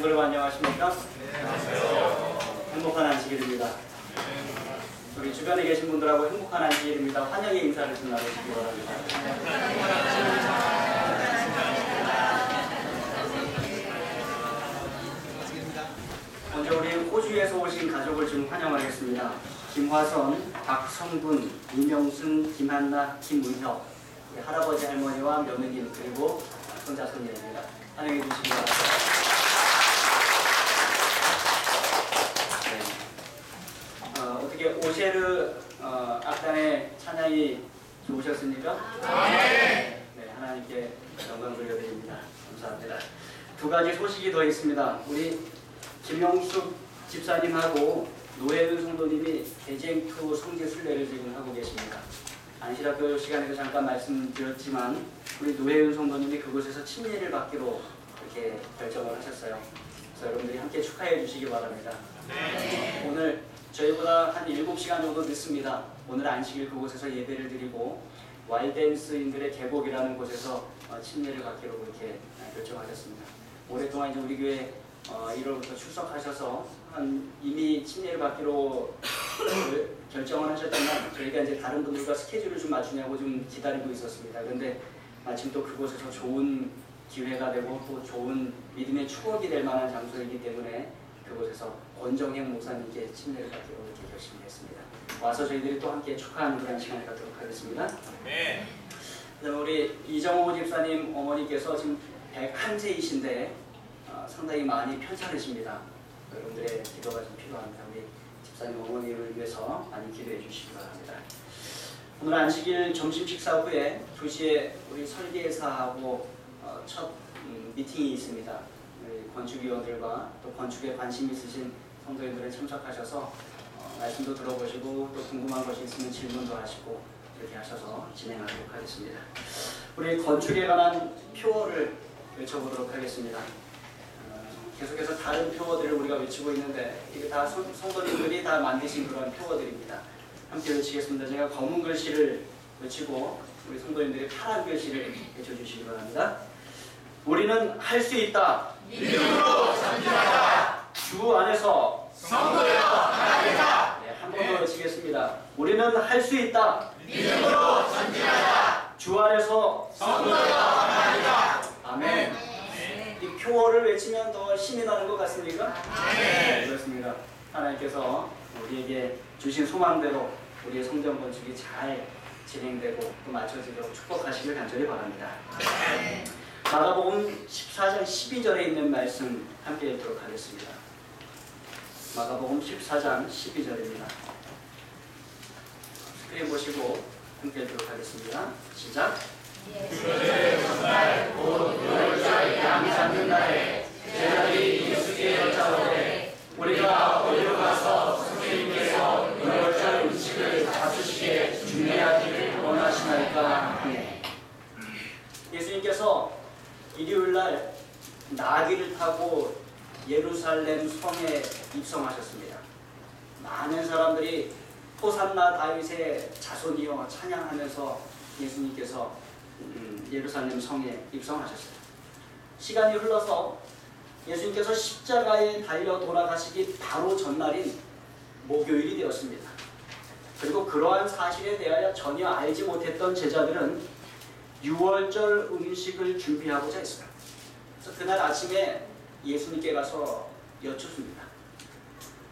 여러분 안녕하십니까? 네, 안녕하세요. 행복한 안식일입니다. 우리 주변에 계신 분들하고 행복한 안식일입니다. 환영의 인사를 좀 나누시기 바랍니다. 먼저 우리 호주에서 오신 가족을 좀 환영하겠습니다. 김화선, 박성군, 이명순, 김한나, 김문혁, 할아버지 할머니와 며느님 그리고 손자 손녀입니다. 환영해 주시기 바랍니다. 어떻게 오셰르 악단의 찬양이 좋으셨습니까? 네, 하나님께 영광 돌려드립니다. 감사합니다. 두 가지 소식이 더 있습니다. 우리 김용숙 집사님하고 노혜은 성도님이 대쟁투 성지 순례를 지금 하고 계십니다. 안시락교 시간에도 잠깐 말씀드렸지만 우리 노혜은 성도님이 그곳에서 침례를 받기로 이렇게 결정을 하셨어요. 그래서 여러분들이 함께 축하해 주시기 바랍니다. 오늘 저희보다 한 7시간 정도 늦습니다. 오늘 안식일 그곳에서 예배를 드리고 와일댄스인들의 계곡이라는 곳에서 침례를 받기로 그렇게 결정하셨습니다. 오랫동안 이제 우리 교회 1월부터 출석하셔서 이미 침례를 받기로 결정을 하셨다면 저희가 이제 다른 분들과 스케줄을 좀 맞추냐고 좀 기다리고 있었습니다. 그런데 마침 또 그곳에서 좋은 기회가 되고 또 좋은 믿음의 추억이 될 만한 장소이기 때문에 그곳에서 권정행 목사님께 침례를 받기로 이렇게 결심했습니다. 와서 저희들이 또 함께 축하하는 그런 시간을 갖도록 하겠습니다. 네. 우리 이정호 집사님 어머니께서 지금 101세이신데 상당히 많이 편찮으십니다. 여러분들의 기도가 좀 필요합니다. 우리 집사님 어머니를 위해서 많이 기도해 주시기 바랍니다. 오늘 안식일 점심 식사 후에 2시에 우리 설계사하고 첫 미팅이 있습니다. 건축위원들과 또 건축에 관심 있으신 성도님들이 참석하셔서 말씀도 들어보시고 또 궁금한 것이 있으면 질문도 하시고 이렇게 하셔서 진행하도록 하겠습니다. 우리 건축에 관한 표어를 외쳐보도록 하겠습니다. 계속해서 다른 표어들을 우리가 외치고 있는데 이게 다 성도님들이 다 만드신 그런 표어들입니다. 함께 외치겠습니다. 제가 검은 글씨를 외치고 우리 성도님들이 파란 글씨를 외쳐주시기 바랍니다. 우리는 할 수 있다. 믿음으로 전진하자. 주 안에서 성도여 하나님이다. 네, 한 번 더 외치겠습니다. 우리는 할 수 있다. 믿음으로 전진하자. 주 안에서 성도여 하나님이다. 아멘. 이 표어를 외치면 더 힘이 나는 것 같습니까? 네, 그렇습니다. 하나님께서 우리에게 주신 소망대로 우리의 성전 건축이 잘 진행되고 또 맞춰지도록 축복하시길 간절히 바랍니다. 마가복음 14장 12절에 있는 말씀 함께 읽도록 하겠습니다. 마가복음 14장 12절입니다. 스크린 보시고 함께 읽도록 하겠습니다. 시작! 그들의 전날 곧 유월절 양 잡는 날에 제자들이 예수께 여짜오되 우리가 어디로 가서 선생님께서 유월절 음식을 잡수시게 준비하기를 원하시나이까. 예수님께서 일요일날 나귀를 타고 예루살렘 성에 입성하셨습니다. 많은 사람들이 호산나 다윗의 자손이여 찬양하면서 예수님께서 예루살렘 성에 입성하셨어요. 시간이 흘러서 예수님께서 십자가에 달려 돌아가시기 바로 전날인 목요일이 되었습니다. 그리고 그러한 사실에 대하여 전혀 알지 못했던 제자들은 유월절 음식을 준비하고자 했어요. 그래서 그날 아침에 예수님께 가서 여쭙습니다.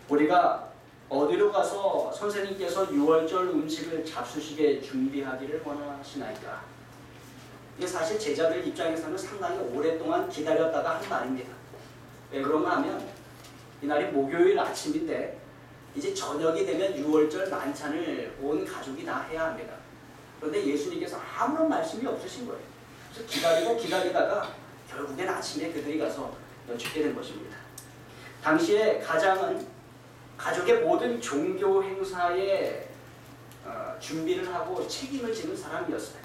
우리가 어디로 가서 선생님께서 유월절 음식을 잡수시게 준비하기를 원하시나이까? 이게 사실 제자들 입장에서는 상당히 오랫동안 기다렸다가 한 말입니다. 왜 그런가 하면 이날이 목요일 아침인데 이제 저녁이 되면 유월절 만찬을 온 가족이 다 해야 합니다. 그런데 예수님께서 아무런 말씀이 없으신 거예요. 그래서 기다리다가 결국엔 아침에 그들이 가서 여쭙게 된 것입니다. 당시에 가장은 가족의 모든 종교 행사에 준비를 하고 책임을 지는 사람이었어요.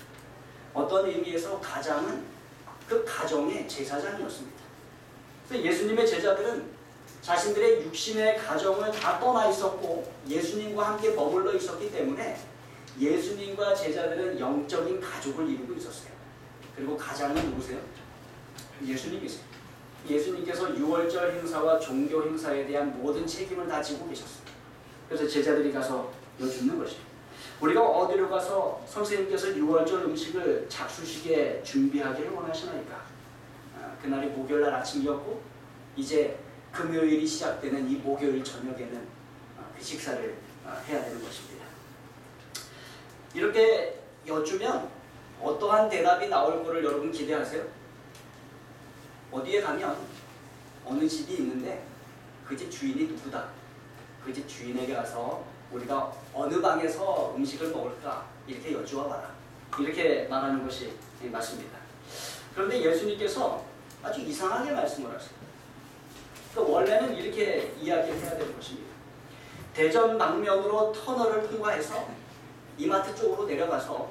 어떤 의미에서 가장은 그 가정의 제사장이었습니다. 그래서 예수님의 제자들은 자신들의 육신의 가정을 다 떠나 있었고 예수님과 함께 머물러 있었기 때문에 예수님과 제자들은 영적인 가족을 이루고 있었어요. 그리고 가장은 누구세요? 예수님이세요. 예수님께서 유월절 행사와 종교 행사에 대한 모든 책임을 다 지고 계셨어요. 그래서 제자들이 가서 여쭙는 것이에요. 우리가 어디로 가서 선생님께서 유월절 음식을 잡수시게 준비하기를 원하시나이까? 그날이 목요일날 아침이었고 이제 금요일이 시작되는 이 목요일 저녁에는 그 식사를 해야 되는 것입니다. 이렇게 여쭈면 어떠한 대답이 나올 거를 여러분 기대하세요? 어디에 가면 어느 집이 있는데 그 집 주인이 누구다. 그 집 주인에게 가서 우리가 어느 방에서 음식을 먹을까 이렇게 여쭈어 봐라. 이렇게 말하는 것이 맞습니다. 그런데 예수님께서 아주 이상하게 말씀을 하세요. 그러니까 원래는 이렇게 이야기를 해야 되는 것입니다. 대전 방면으로 터널을 통과해서 이마트 쪽으로 내려가서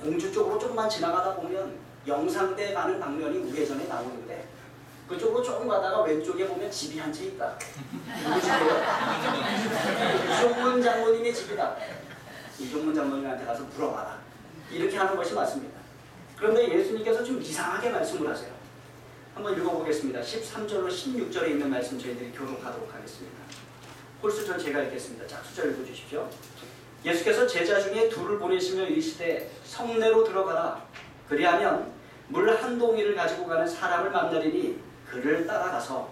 공주 쪽으로 조금만 지나가다 보면 영상대 가는 방면이 우회전에 나오는데 그쪽으로 조금 가다가 왼쪽에 보면 집이 한 채 있다. 누구 집이에요? 이종문 장모님의 집이다. 이종문 장모님한테 가서 물어봐라. 이렇게 하는 것이 맞습니다. 그런데 예수님께서 좀 이상하게 말씀을 하세요. 한번 읽어보겠습니다. 13절로 16절에 있는 말씀 저희들이 교독하도록 하겠습니다. 홀수절 제가 읽겠습니다. 자, 수절 읽어주십시오. 예수께서 제자 중에 둘을 보내시며 이르시되 성내로 들어가라. 그리하면 물 한 동이를 가지고 가는 사람을 만나리니 그를 따라가서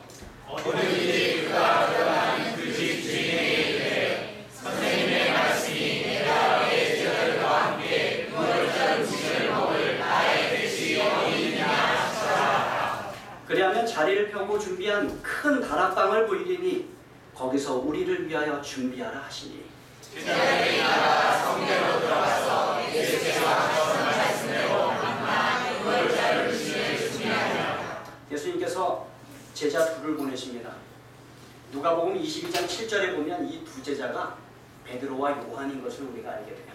어느 일이 그가 들어가는 그 집 주인에게 이르되 선생님의 말씀이 내가 내 제자들과 함께 유월절 음식을 먹을 나의 뜻이 어디 있느냐 하시더라. 그리하면 자리를 펴고 준비한 큰 다락방을 보이리니 거기서 우리를 위하여 준비하라 하시니 제자들이 나가 성내로 들어가서 예수께서 하셨던 말씀대로 각각 유월절 음식을 준비하니라. 예수님께서 제자 둘을 보내십니다. 누가복음 22장 7절에 보면 이 두 제자가 베드로와 요한인 것을 우리가 알게 돼요.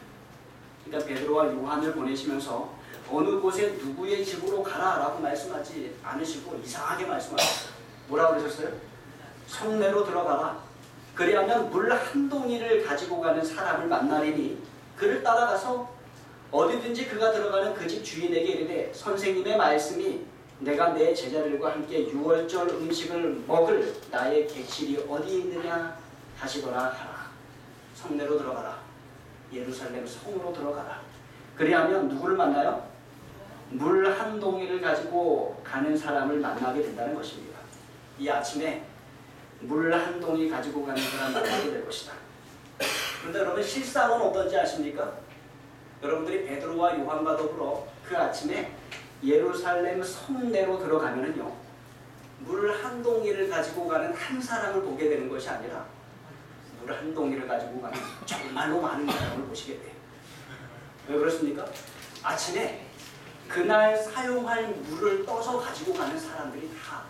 그러니까 베드로와 요한을 보내시면서 어느 곳에 누구의 집으로 가라라고 말씀하지 않으시고 이상하게 말씀하셨어요. 뭐라고 그러셨어요? 성내로 들어가라. 그리하면 물 한 동이를 가지고 가는 사람을 만나리니 그를 따라가서 어디든지 그가 들어가는 그 집 주인에게 이르되 선생님의 말씀이 내가 내 제자들과 함께 유월절 음식을 먹을 나의 객실이 어디 있느냐 하시더라 하라. 성내로 들어가라. 예루살렘 성으로 들어가라. 그리하면 누구를 만나요? 물 한 동이를 가지고 가는 사람을 만나게 된다는 것입니다. 이 아침에 물 한 동이 가지고 가는 사람 만나게 될 것이다. 그런데 여러분 실상은 어떤지 아십니까? 여러분들이 베드로와 요한과 더불어 그 아침에 예루살렘 성내로 들어가면은요, 물 한 동이를 가지고 가는 한 사람을 보게 되는 것이 아니라 물 한 동이를 가지고 가는 정말로 많은 사람을 보시게 돼요. 왜 그렇습니까? 아침에 그날 사용할 물을 떠서 가지고 가는 사람들이 다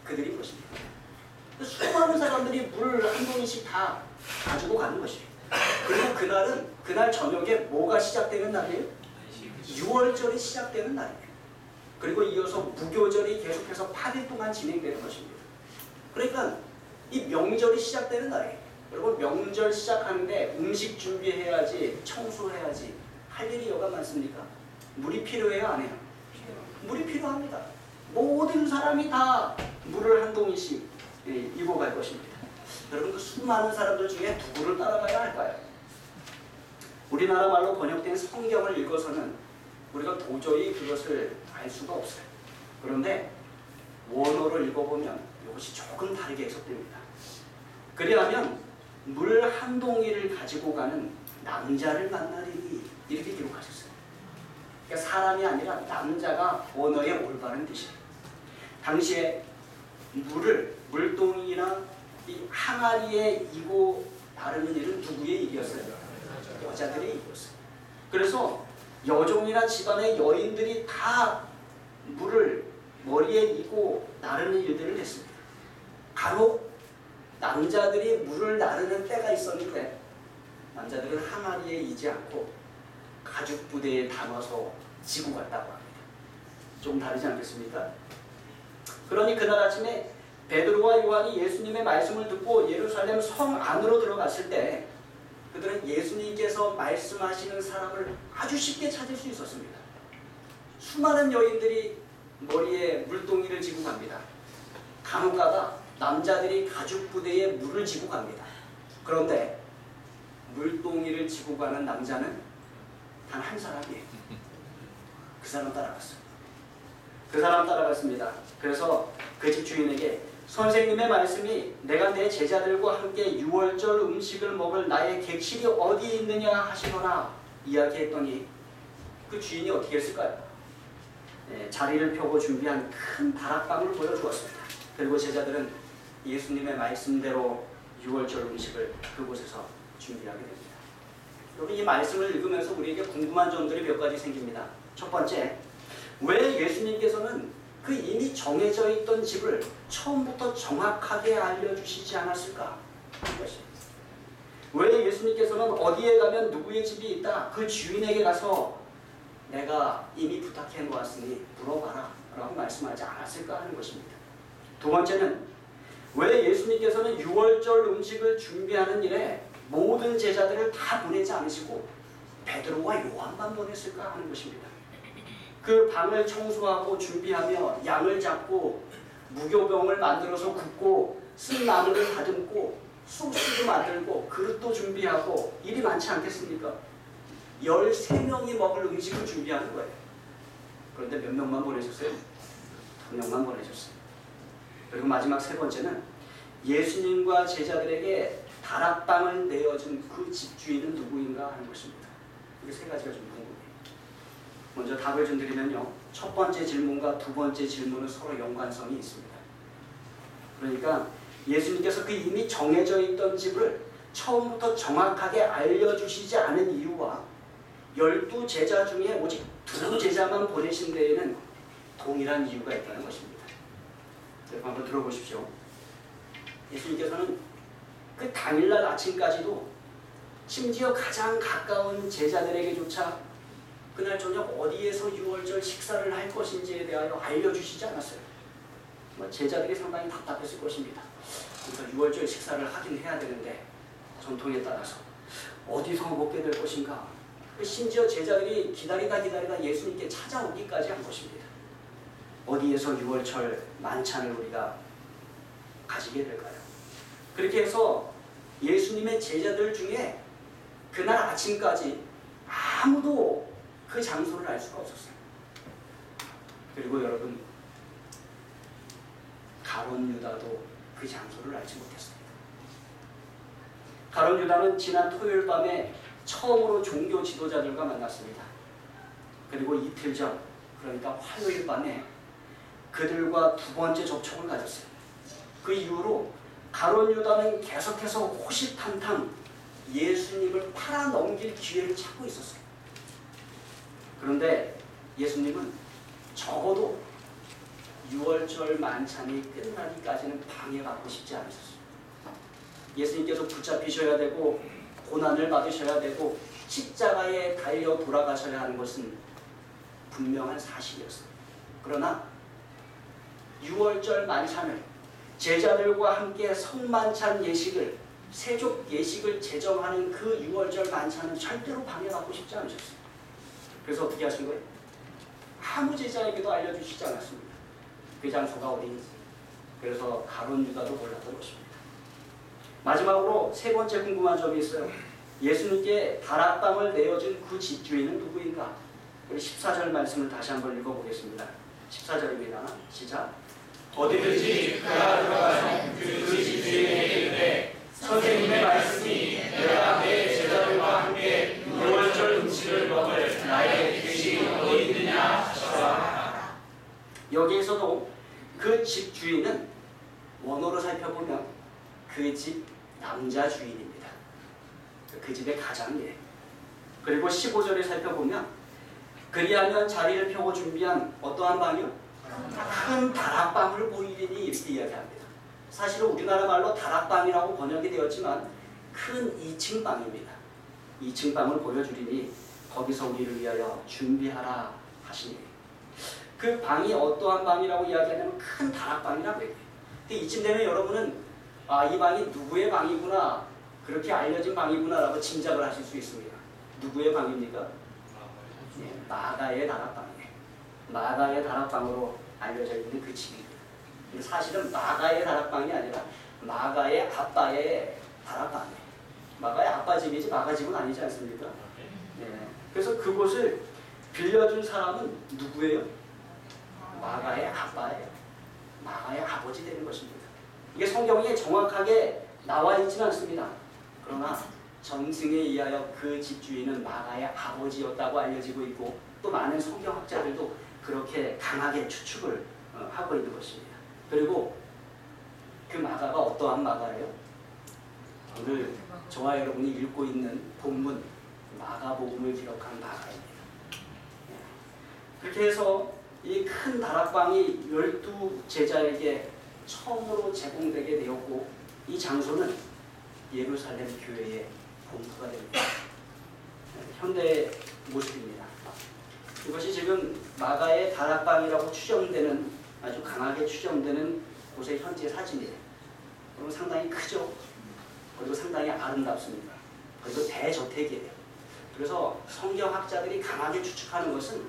그들이 것입니다. 수많은 사람들이 물 한 동이씩 다 가지고 가는 것이에요. 그리고 그날은 그날 저녁에 뭐가 시작되는 날이에요? 유월절이 시작되는 날이에요. 그리고 이어서 무교절이 계속해서 8일 동안 진행되는 것입니다. 그러니까 이 명절이 시작되는 날이에요. 여러분 명절 시작하는데 음식 준비해야지, 청소해야지 할 일이 여간 많습니까? 물이 필요해요, 안 해요? 물이 필요합니다. 모든 사람이 다 물을 한 동이씩 이고 갈 것입니다. 여러분 그 수많은 사람들 중에 누구를 따라가야 할까요? 우리나라 말로 번역된 성경을 읽어서는 우리가 도저히 그것을 알 수가 없어요. 그런데 원어로 읽어보면 이것이 조금 다르게 해석됩니다. 그리하면 물 한 동이를 가지고 가는 남자를 만나리니 이렇게 기록하셨어요. 그러니까 사람이 아니라 남자가 언어의 올바른 뜻이에요. 당시에 물동이나 이 항아리에 이고 나르는 일은 누구의 일이었어요? 여자들의 일이었어요. 그래서 여종이나 집안의 여인들이 다 물을 머리에 이고 나르는 일들을 했습니다. 간혹 남자들이 물을 나르는 때가 있었는데 남자들은 항아리에 이지 않고 가죽 부대에 담아서 지고 갔다고 합니다. 좀 다르지 않겠습니까? 그러니 그날 아침에 베드로와 요한이 예수님의 말씀을 듣고 예루살렘 성 안으로 들어갔을 때 그들은 예수님께서 말씀하시는 사람을 아주 쉽게 찾을 수 있었습니다. 수많은 여인들이 머리에 물동이를 지고 갑니다. 간혹가다 남자들이 가죽 부대에 물을 지고 갑니다. 그런데 물동이를 지고 가는 남자는 단 한 사람이에요. 그 사람 따라갔어요. 그 사람 따라갔습니다. 그래서 그 집 주인에게 선생님의 말씀이 내가 내 제자들과 함께 유월절 음식을 먹을 나의 객실이 어디 있느냐 하시거나 이야기했더니 그 주인이 어떻게 했을까요? 자리를 펴고 준비한 큰 다락방을 보여주었습니다. 그리고 제자들은 예수님의 말씀대로 유월절 음식을 그곳에서 준비하게 됩니다. 여러분, 이 말씀을 읽으면서 우리에게 궁금한 점들이 몇 가지 생깁니다. 첫 번째, 왜 예수님께서는 그 이미 정해져 있던 집을 처음부터 정확하게 알려주시지 않았을까? 하는 것입니다. 왜 예수님께서는 어디에 가면 누구의 집이 있다, 그 주인에게 가서 내가 이미 부탁해 놓았으니 물어봐라 라고 말씀하지 않았을까 하는 것입니다. 두 번째는 왜 예수님께서는 유월절 음식을 준비하는 일에 모든 제자들을 다 보내지 않으시고 베드로와 요한만 보냈을까 하는 것입니다. 그 방을 청소하고 준비하며 양을 잡고 무교병을 만들어서 굽고 쓴 나무를 다듬고 소스도 만들고 그릇도 준비하고 일이 많지 않겠습니까? 13명이 먹을 음식을 준비하는 거예요. 그런데 몇 명만 보내셨어요? 2명만 보내셨어요. 그리고 마지막 세 번째는 예수님과 제자들에게 다락방을 내어준 그 집주인은 누구인가 하는 것입니다. 이게 세 가지가 좀 궁금해요. 먼저 답을 좀 드리면요. 첫 번째 질문과 두 번째 질문은 서로 연관성이 있습니다. 그러니까 예수님께서 그 이미 정해져 있던 집을 처음부터 정확하게 알려주시지 않은 이유와 12제자 중에 오직 2제자만 보내신 데에는 동일한 이유가 있다는 것입니다. 여러분 한번 들어보십시오. 예수님께서는 그 당일날 아침까지도 심지어 가장 가까운 제자들에게조차 그날 저녁 어디에서 유월절 식사를 할 것인지에 대하여 알려주시지 않았어요. 제자들이 상당히 답답했을 것입니다. 그래서 유월절 식사를 하긴 해야 되는데 전통에 따라서 어디서 먹게 될 것인가. 심지어 제자들이 기다리다 예수님께 찾아오기까지 한 것입니다. 어디에서 유월절 만찬을 우리가 가지게 될까요? 그렇게 해서 예수님의 제자들 중에 그날 아침까지 아무도 그 장소를 알 수가 없었어요. 그리고 여러분, 가룟 유다도 그 장소를 알지 못했습니다. 가룟 유다는 지난 토요일 밤에 처음으로 종교 지도자들과 만났습니다. 그리고 이틀 전, 그러니까 화요일 밤에 그들과 두 번째 접촉을 가졌어요. 그 이후로 가룟 유다는 계속해서 호시탐탐 예수님을 팔아넘길 기회를 찾고 있었어요. 그런데 예수님은 적어도 유월절 만찬이 끝나기까지는 방해받고 싶지 않으셨어요. 예수님께서 붙잡히셔야 되고 고난을 받으셔야 되고 십자가에 달려 돌아가셔야 하는 것은 분명한 사실이었어요. 그러나 유월절 만찬을 제자들과 함께 성만찬 예식을 세족 예식을 제정하는 그 유월절 만찬은 절대로 방해받고 싶지 않으셨어요. 그래서 어떻게 하신 거예요? 아무 제자에게도 알려주시지 않았습니다. 그 장소가 어디인지. 그래서 가룟 유다도 몰랐던 것입니다. 마지막으로 세 번째 궁금한 점이 있어요. 예수님께 다락방을 내어준 그 집주인은 누구인가? 우리 14절 말씀을 다시 한번 읽어보겠습니다. 14절입니다. 시작. 어디든지 그가 들어가서 그 집주인에게 이르되 선생님의 말씀이 내가 내 제자들과 함께 유월절 음식을 먹을 나의 객실이 어디 있느냐 하시더라. 여기에서도 그 집 주인은 원어로 살펴보면 그 집 남자 주인입니다. 그 집의 가장이에요. 그리고 15절에 살펴보면 그리하면 자리를 펴고 준비한 어떠한 방이요? 큰 다락방을 보이리니 이렇게 이야기합니다. 사실은 우리나라 말로 다락방이라고 번역이 되었지만 큰 2층 방입니다. 2층 방을 보여주리니 거기서 우리를 위하여 준비하라 하시니 그 방이 어떠한 방이라고 이야기하냐면 큰 다락방이라고 해요. 근데 이쯤 되면 여러분은 이 방이 누구의 방이구나, 그렇게 알려진 방이구나 라고 짐작을 하실 수 있습니다. 누구의 방입니까? 마가의 다락방이에요. 마가의 다락방으로 알려져 있는 그 집입니다. 사실은 마가의 다락방이 아니라 마가의 아빠의 다락방이에요. 마가의 아빠 집이지 마가 집은 아니지 않습니까? 네. 그래서 그곳을 빌려준 사람은 누구예요? 마가의 아빠예요. 마가의 아버지 되는 것입니다. 이게 성경에 정확하게 나와 있지는 않습니다. 그러나 전승에 의하여 그 집주인은 마가의 아버지였다고 알려지고 있고 또 많은 성경학자들도 그렇게 강하게 추측을 하고 있는 것입니다. 그리고 그 마가가 어떠한 마가예요? 오늘 저와 여러분이 읽고 있는 본문 마가복음을 기록한 마가입니다. 그렇게 해서 이 큰 다락방이 12제자에게 처음으로 제공되게 되었고 이 장소는 예루살렘 교회의 본부가 됩니다. 현대의 모습입니다. 이것이 지금 마가의 다락방이라고 추정되는 아주 강하게 추정되는 곳의 현재 사진이에요. 그럼 상당히 크죠. 그리고 상당히 아름답습니다. 그리고 대저택이에요. 그래서 성경학자들이 강하게 추측하는 것은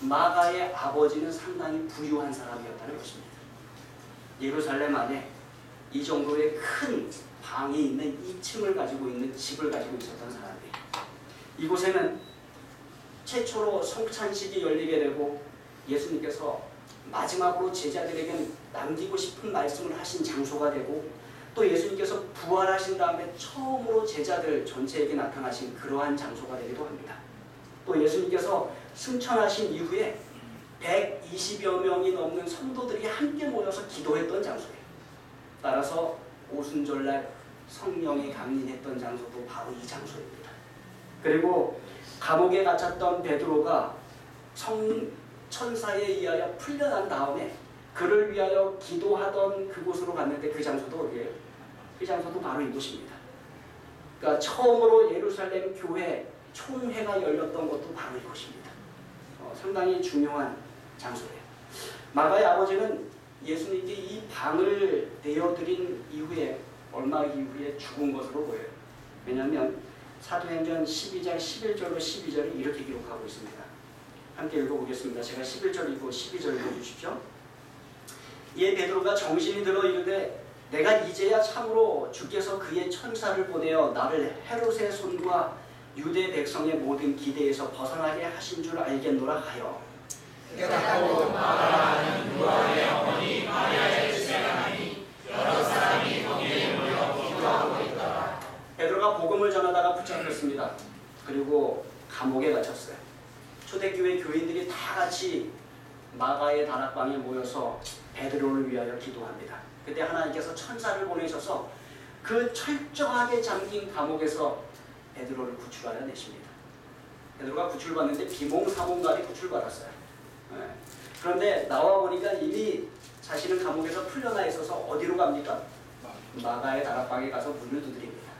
마가의 아버지는 상당히 부유한 사람이었다는 것입니다. 예루살렘 안에 이 정도의 큰 방이 있는 2층을 가지고 있는 집을 가지고 있었던 사람이에요. 이곳에는 최초로 성찬식이 열리게 되고 예수님께서 마지막으로 제자들에게 남기고 싶은 말씀을 하신 장소가 되고 또 예수님께서 부활하신 다음에 처음으로 제자들 전체에게 나타나신 그러한 장소가 되기도 합니다. 또 예수님께서 승천하신 이후에 120여 명이 넘는 성도들이 함께 모여서 기도했던 장소예요. 따라서 오순절날 성령이 강림했던 장소도 바로 이 장소입니다. 그리고 감옥에 갇혔던 베드로가 천사에 의하여 풀려난 다음에 그를 위하여 기도하던 그곳으로 갔는데 그 장소도 어디예요? 그 장소도 바로 이곳입니다. 그러니까 처음으로 예루살렘 교회 총회가 열렸던 것도 바로 이곳입니다. 상당히 중요한 장소예요. 마가의 아버지는 예수님께 이 방을 내어드린 이후에 얼마 이후에 죽은 것으로 보여요. 왜냐하면 사도행전 12장 11절로 12절이 이렇게 기록하고 있습니다. 함께 읽어보겠습니다. 제가 11절 읽고 12절 읽어주십시오. 이에 베드로가 정신이 들어 이르되 내가 이제야 참으로 주께서 그의 천사를 보내어 나를 헤롯의 손과 유대 백성의 모든 기대에서 벗어나게 하신 줄 알겠노라 하여 깨닫고 마가라는 요한의 어머니 마리아의 제자라니 여러 사람이 거기에 모여 기도하고 있더라. 베드로가 복음을 전하다가 붙잡혔습니다. 그리고 감옥에 갇혔어요. 초대교회 교인들이 다 같이 마가의 다락방에 모여서 베드로를 위하여 기도합니다. 그때 하나님께서 천사를 보내셔서 그 철저하게 잠긴 감옥에서 베드로를 구출하여 내십니다. 베드로가 구출받는데 비몽사몽간에 구출받았어요. 그런데 나와 보니까 이미 자신은 감옥에서 풀려나 있어서 어디로 갑니까? 마가의 다락방에 가서 문을 두드립니다.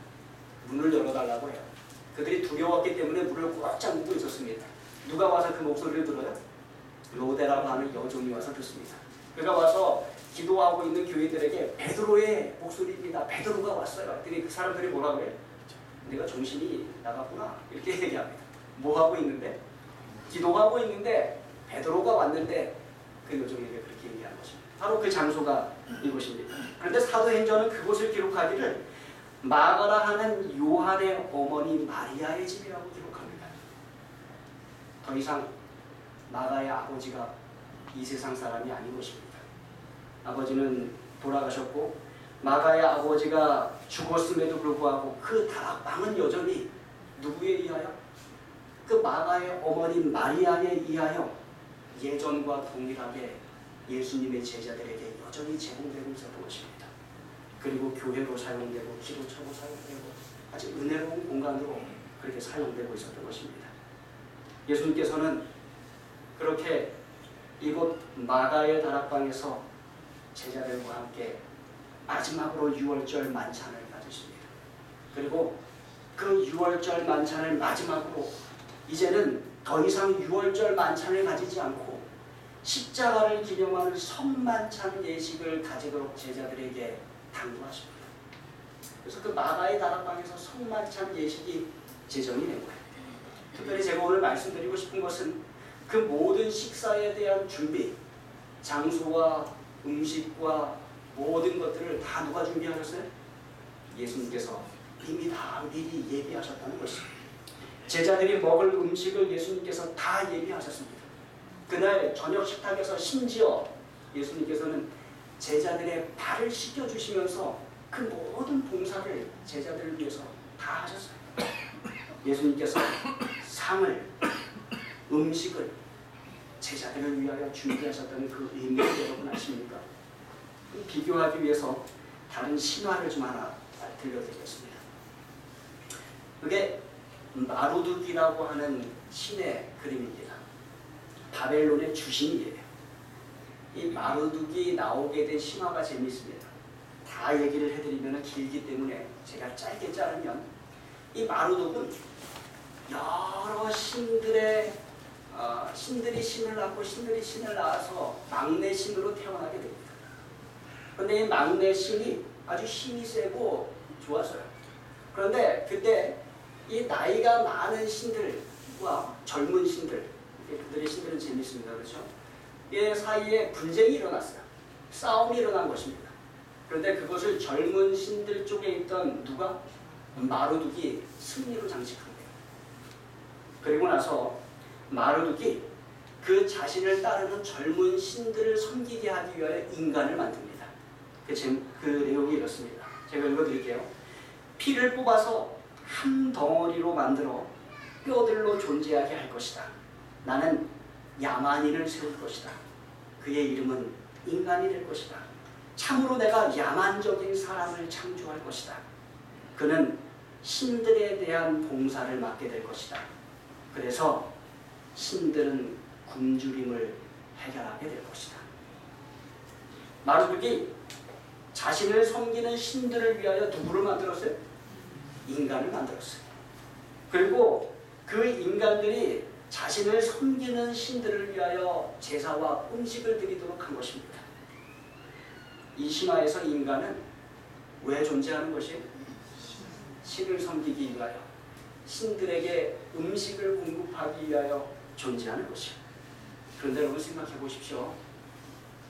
문을 열어달라고 해요. 그들이 두려웠기 때문에 문을 꽉 잠그고 있었습니다. 누가 와서 그 목소리를 들어요? 로데라고 하는 여종이 와서 듣습니다. 그가 와서 기도하고 있는 교인들에게 베드로의 목소리입니다. 베드로가 왔어요. 그랬더니 그 사람들이 뭐라고 해요? 내가 정신이 나갔구나 이렇게 얘기합니다. 뭐 하고 있는데? 기도하고 있는데 베드로가 왔는데 그 여종에게 그렇게 얘기하는 것입니다. 바로 그 장소가 이곳입니다. 그런데 사도행전은 그곳을 기록하기를 마가라 하는 요한의 어머니 마리아의 집이라고 기록합니다. 더 이상 마가의 아버지가 이 세상 사람이 아닌 것입니다. 아버지는 돌아가셨고 마가의 아버지가 죽었음에도 불구하고 그 다락방은 여전히 누구에 의하여? 그 마가의 어머니 마리아에 의하여 예전과 동일하게 예수님의 제자들에게 여전히 제공되고 있었던 것입니다. 그리고 교회로 사용되고 기도처로 사용되고 아주 은혜로운 공간으로 그렇게 사용되고 있었던 것입니다. 예수님께서는 그렇게 이곳 마가의 다락방에서 제자들과 함께 마지막으로 유월절 만찬을 가지십니다. 그리고 그 유월절 만찬을 마지막으로 이제는 더 이상 유월절 만찬을 가지지 않고 십자가를 기념하는 성만찬 예식을 가지도록 제자들에게 당부하십니다. 그래서 그 마가의 다락방에서 성만찬 예식이 제정이 된 거예요. 특별히 제가 오늘 말씀드리고 싶은 것은 그 모든 식사에 대한 준비, 장소와 음식과 모든 것들을 다 누가 준비하셨어요? 예수님께서 이미 다 미리 예비하셨다는 것입니다. 제자들이 먹을 음식을 예수님께서 다 예비하셨습니다. 그날 저녁 식탁에서 심지어 예수님께서는 제자들의 발을 씻겨주시면서 그 모든 봉사를 제자들을 위해서 다 하셨어요. 예수님께서 상을, 음식을 제자들을 위하여 준비하셨다는 그 의미를 여러분 아십니까? 비교하기 위해서 다른 신화를 좀 하나 들려드리겠습니다. 그게 마루둑이라고 하는 신의 그림입니다. 바벨론의 주신이에요. 이 마루둑이 나오게 된 신화가 재미있습니다. 다 얘기를 해드리면 길기 때문에 제가 짧게 자르면 이 마루둑은 여러 신들이 신을 낳고 신들이 신을 낳아서 막내 신으로 태어나게 됩니다. 그런데 이 막내 신이 아주 힘이 세고 좋았어요. 그런데 그때 이 나이가 많은 신들과 젊은 신들, 그들의 신들은 재밌습니다. 그렇죠? 이 사이에 분쟁이 일어났어요. 싸움이 일어난 것입니다. 그런데 그것을 젊은 신들 쪽에 있던 누가? 마루둑이 승리로 장식한 거예요. 그리고 나서 마루둑이 그 자신을 따르는 젊은 신들을 섬기게 하기 위하여 인간을 만듭니다. 그 내용이 이렇습니다. 제가 읽어드릴게요. 피를 뽑아서 한 덩어리로 만들어 뼈들로 존재하게 할 것이다. 나는 야만인을 세울 것이다. 그의 이름은 인간이 될 것이다. 참으로 내가 야만적인 사람을 창조할 것이다. 그는 신들에 대한 봉사를 맡게 될 것이다. 그래서 신들은 굶주림을 해결하게 될 것이다. 마루둑이 자신을 섬기는 신들을 위하여 누구를 만들었어요? 인간을 만들었어요. 그리고 그 인간들이 자신을 섬기는 신들을 위하여 제사와 음식을 드리도록 한 것입니다. 이 신화에서 인간은 왜 존재하는 것이에요? 신을 섬기기 위하여, 신들에게 음식을 공급하기 위하여 존재하는 것이에요. 그런데 여러분 생각해 보십시오.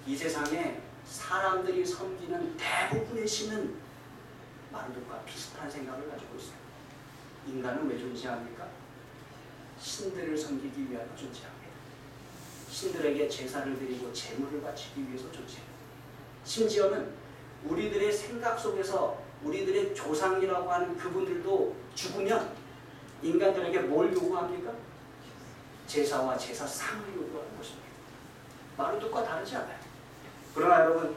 이 세상에 사람들이 섬기는 대부분의 신은 마루둑과 비슷한 생각을 가지고 있어요. 인간은 왜 존재합니까? 신들을 섬기기 위하여 존재합니다. 신들에게 제사를 드리고 제물을 바치기 위해서 존재해요. 심지어는 우리들의 생각 속에서 우리들의 조상이라고 하는 그분들도 죽으면 인간들에게 뭘 요구합니까? 제사와 제사상을 요구하는 것입니다. 마루둑과 다르지 않아요. 그러나 여러분,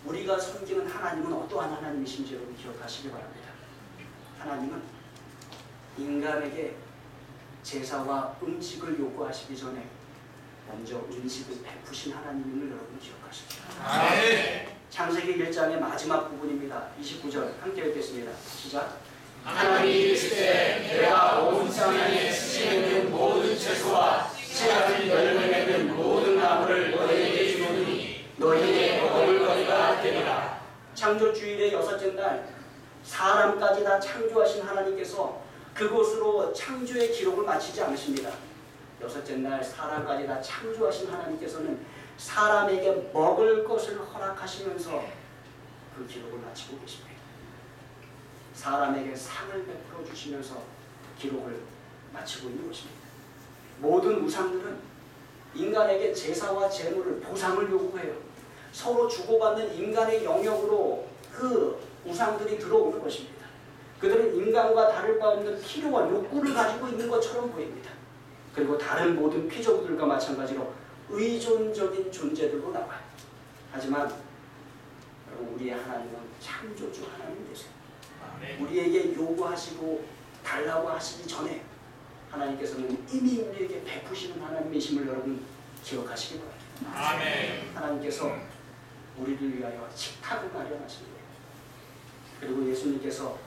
우리가 섬기는 하나님은 어떠한 하나님이신지 여러분 기억하시기 바랍니다. 하나님은 인간에게 제사와 음식을 요구하시기 전에 먼저 음식을 베푸신 하나님임을 여러분 기억하십시오. 창세기 1장의 마지막 부분입니다. 29절 함께 읽겠습니다. 시작. 하나님이 이르시되 내가 온 땅에 씨있는 모든 채소와 씨앗을 열매 맺는 모든 나무를 너희에게 주노니 너희의 먹을거리가 되리라. 창조주일의 여섯째 날 사람까지 다 창조하신 하나님께서 그곳으로 창조의 기록을 마치지 않으십니다. 여섯째 날 사람까지 다 창조하신 하나님께서는 사람에게 먹을 것을 허락하시면서 그 기록을 마치고 계십니다. 사람에게 상을 베풀어 주시면서 기록을 마치고 있는 것입니다. 모든 우상들은 인간에게 제사와 제물을 보상을 요구해요. 서로 주고받는 인간의 영역으로 그 우상들이 들어오는 것입니다. 그들은 인간과 다를 바 없는 필요와 욕구를 가지고 있는 것처럼 보입니다. 그리고 다른 모든 피조물들과 마찬가지로 의존적인 존재들로 나와요. 하지만 우리의 하나님은 창조주 하나님 되세요. 우리에게 요구하시고 달라고 하시기 전에 하나님께서는 이미 우리에게 베푸시는 하나님이심을 여러분 기억하시기 바랍니다. 아멘. 하나님께서 우리를 위하여 식탁을 마련하신 거예요. 그리고 예수님께서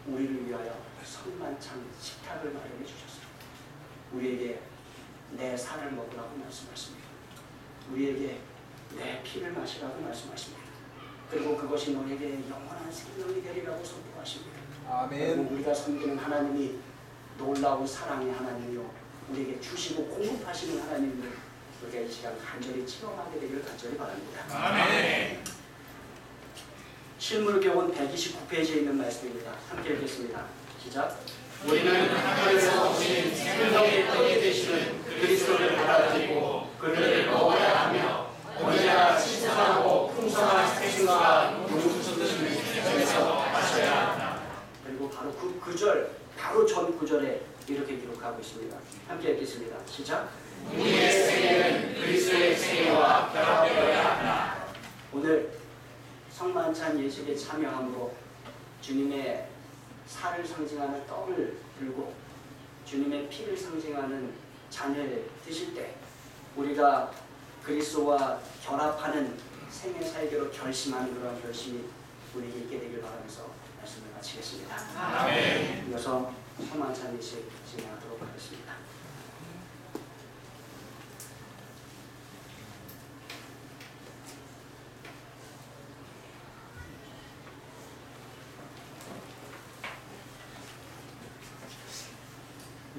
우리를 위하여 성만찬 식탁을 마련해 주셨어요. 우리에게 내 살을 먹으라고 말씀하십니다. 우리에게 내 피를 마시라고 말씀하십니다. 그리고 그것이 너에게 영원한 생명이 되리라고 선포하십니다. 아멘. 그리고 우리가 섬기는 하나님이 놀라운 사랑의 하나님이요, 우리에게 주시고 공급하시는 하나님을 우리가 이 시간 간절히 체험하게 되기를 간절히 바랍니다. 아멘. 실물교훈 129페이지에 있는 말씀입니다. 함께 읽겠습니다. 시작. 우리는 하늘에서 오신 생명의 떡이 되시는 그리스도를 받아들이고 그를 먹어야 하며 언제나 신선하고 풍성한 생수가 넘치는 생에서 마셔야 한다. 그리고 바로 그 구절, 바로 전 구절에 이렇게 기록하고 있습니다. 함께 읽겠습니다. 시작. 우리의 생애는 그리스도의 생애와 결합되어야 한다. 오늘 성만찬 예식에 참여함으로 주님의 살을 상징하는 떡을 들고 주님의 피를 상징하는 잔을 드실 때 우리가 그리스도와 결합하는 생애 살기로 결심하는 그런 결심이 우리에게 있게 되길 바라면서 말씀을 마치겠습니다. 아멘. 이어서 성만찬 예식 진행하도록 하겠습니다.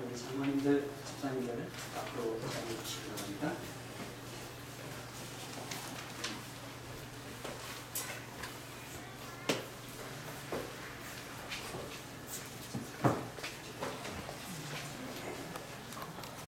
여기 장로님들, 집사님들 앞으로 자리해 주시기 바랍니다.